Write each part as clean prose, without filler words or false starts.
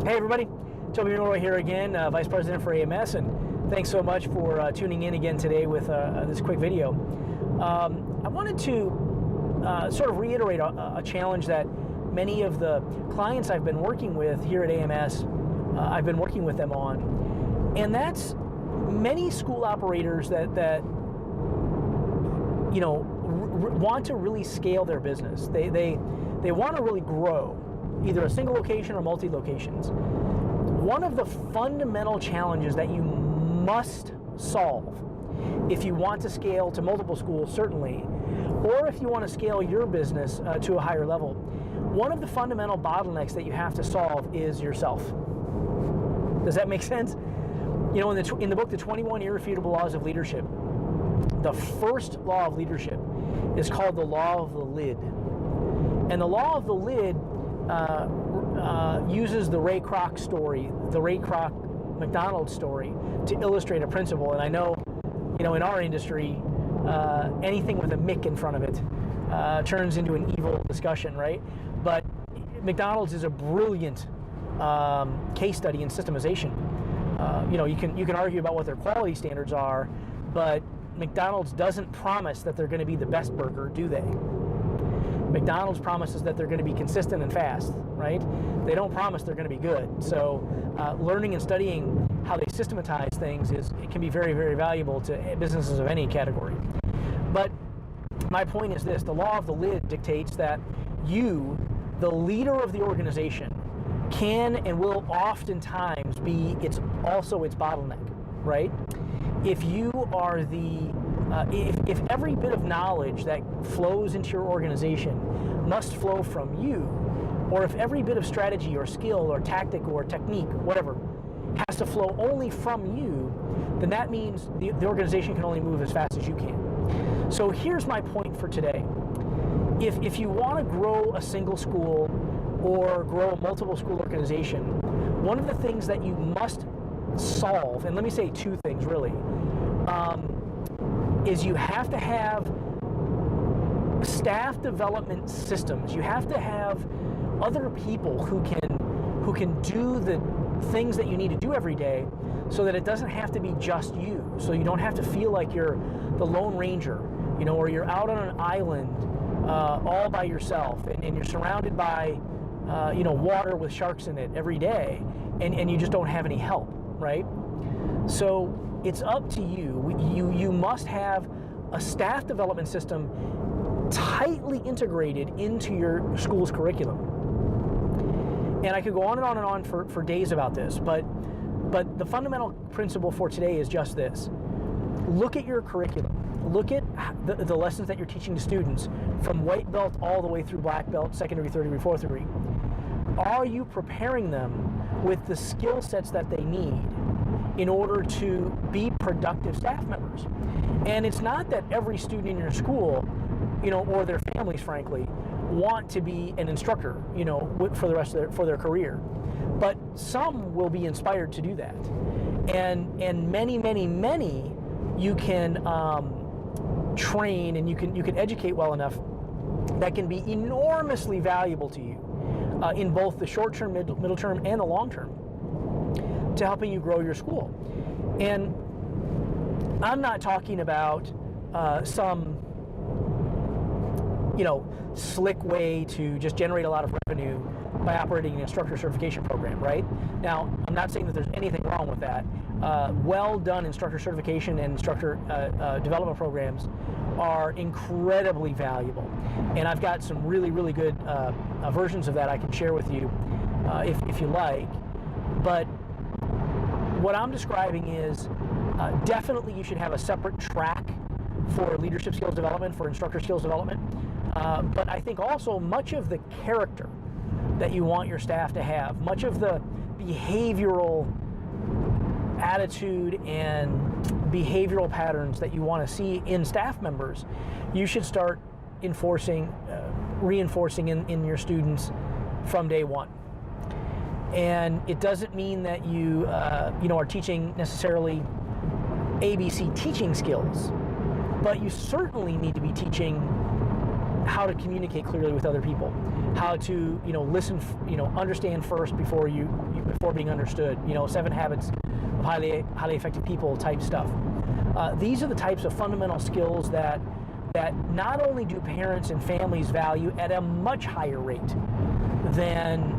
Hey everybody, Toby Milroy here again, Vice President for AMS, and thanks so much for tuning in again today with this quick video. I wanted to sort of reiterate a challenge that many of the clients I've been working with here at AMS, I've been working with them on, and that's many school operators that you know, want to really scale their business. They want to really grow, either a single location or multi-locations. One of the fundamental challenges that you must solve if you want to scale to multiple schools, certainly, or if you want to scale your business to a higher level, one of the fundamental bottlenecks that you have to solve is yourself. Does that make sense? You know, in the book, The 21 Irrefutable Laws of Leadership, the first law of leadership is called the Law of the Lid. And the Law of the Lid uses the Ray Kroc story, the Ray Kroc McDonald's story, to illustrate a principle. And I know, you know, in our industry, anything with a Mick in front of it turns into an evil discussion, right? But McDonald's is a brilliant case study in systemization. You know, you can argue about what their quality standards are, but McDonald's doesn't promise that they're going to be the best burger, do they? McDonald's promises that they're going to be consistent and fast, right? They don't promise they're going to be good. So learning and studying how they systematize things it can be very, very valuable to businesses of any category. But my point is this: the Law of the Lid dictates that you, the leader of the organization, can and will oftentimes be also its bottleneck, right? If you are if every bit of knowledge that flows into your organization must flow from you, or if every bit of strategy or skill or tactic or technique, whatever, has to flow only from you, then that means the organization can only move as fast as you can. So here's my point for today. If you want to grow a single school or grow a multiple school organization, one of the things that you must solve, and let me say two things really, is you have to have staff development systems. You have to have other people who can do the things that you need to do every day, so that it doesn't have to be just you. So you don't have to feel like you're the Lone Ranger, you know, or you're out on an island all by yourself, and you're surrounded by you know, water with sharks in it every day, and you just don't have any help, right? So it's up to you. You must have a staff development system tightly integrated into your school's curriculum. And I could go on and on for days about this, but the fundamental principle for today is just this. Look at your curriculum. Look at the lessons that you're teaching to students from white belt all the way through black belt, second degree, third degree, fourth degree. Are you preparing them with the skill sets that they need in order to be productive staff members? And it's not that every student in your school, you know, or their families, frankly, want to be an instructor, you know, for the rest of their career. But some will be inspired to do that. And many, many, many you can train, and you can educate well enough that can be enormously valuable to you in both the short term, middle term, and the long term, to helping you grow your school. And I'm not talking about some, you know, slick way to just generate a lot of revenue by operating an instructor certification program, right? Now, I'm not saying that there's anything wrong with that. Well done instructor certification and instructor development programs are incredibly valuable. And I've got some really, really good versions of that I can share with you if you like. But what I'm describing is definitely you should have a separate track for leadership skills development, for instructor skills development. But I think also much of the character that you want your staff to have, much of the behavioral attitude and behavioral patterns that you want to see in staff members, you should start reinforcing in your students from day one. And it doesn't mean that you are teaching necessarily ABC teaching skills, but you certainly need to be teaching how to communicate clearly with other people, how to, listen, understand first before before being understood. 7 habits of highly effective people type stuff. These are the types of fundamental skills that not only do parents and families value at a much higher rate than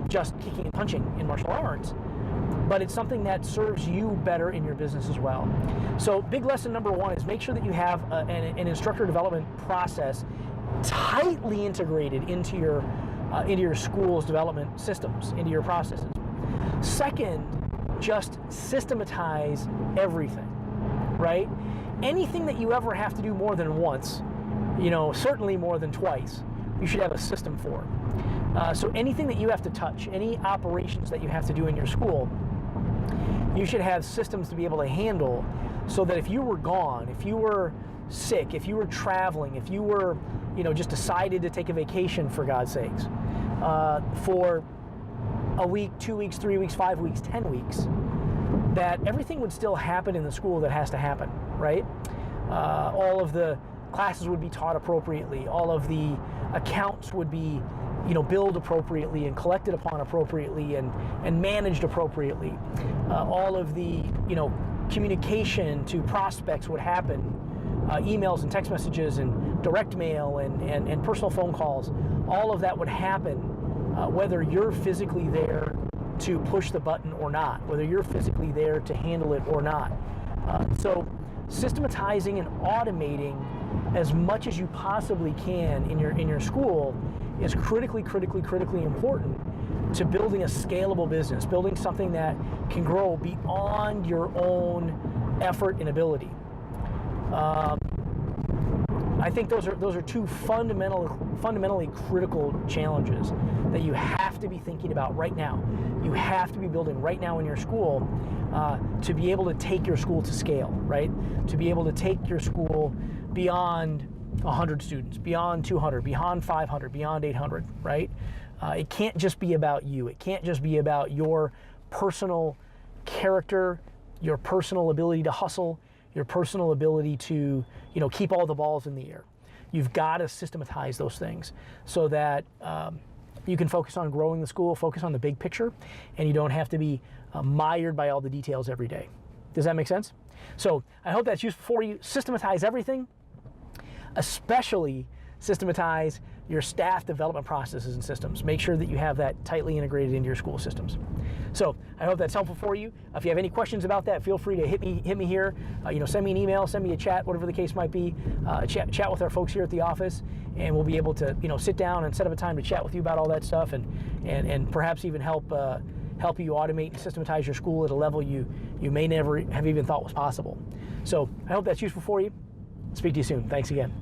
just kicking and punching in martial arts, but it's something that serves you better in your business as well. So big lesson number 1 is make sure that you have an instructor development process tightly integrated into your school's development systems, into your processes. Second, just systematize everything, right? Anything that you ever have to do more than once, certainly more than twice, you should have a system for. So anything that you have to touch, any operations that you have to do in your school, you should have systems to be able to handle, so that if you were gone, if you were sick, if you were traveling, if you were, just decided to take a vacation, for God's sakes, for a week, 2 weeks, 3 weeks, 5 weeks, 10 weeks, that everything would still happen in the school that has to happen, right? All of the classes would be taught appropriately. All of the accounts would be, billed appropriately and collected upon appropriately and managed appropriately. All of the, communication to prospects would happen. Emails and text messages and direct mail and personal phone calls. All of that would happen whether you're physically there to push the button or not, whether you're physically there to handle it or not. So systematizing and automating as much as you possibly can in your school is critically important to building a scalable business, building something that can grow beyond your own effort and ability. I think those are 2 fundamentally critical challenges that you have to be thinking about right now. You have to be building right now in your school to be able to take your school to scale, right? To be able to take your school beyond 100 students, beyond 200, beyond 500, beyond 800, right? It can't just be about you. It can't just be about your personal character, your personal ability to hustle, your personal ability to, keep all the balls in the air. You've got to systematize those things so that you can focus on growing the school, focus on the big picture, and you don't have to be mired by all the details every day. Does that make sense? So I hope that's useful for you. Systematize everything, especially systematize your staff development processes and systems. Make sure that you have that tightly integrated into your school systems. So I hope that's helpful for you. If you have any questions about that, feel free to hit me here. Send me an email, send me a chat, whatever the case might be. Chat with our folks here at the office, and we'll be able to sit down and set up a time to chat with you about all that stuff, and perhaps even help you automate and systematize your school at a level you may never have even thought was possible. So I hope that's useful for you. Speak to you soon. Thanks again.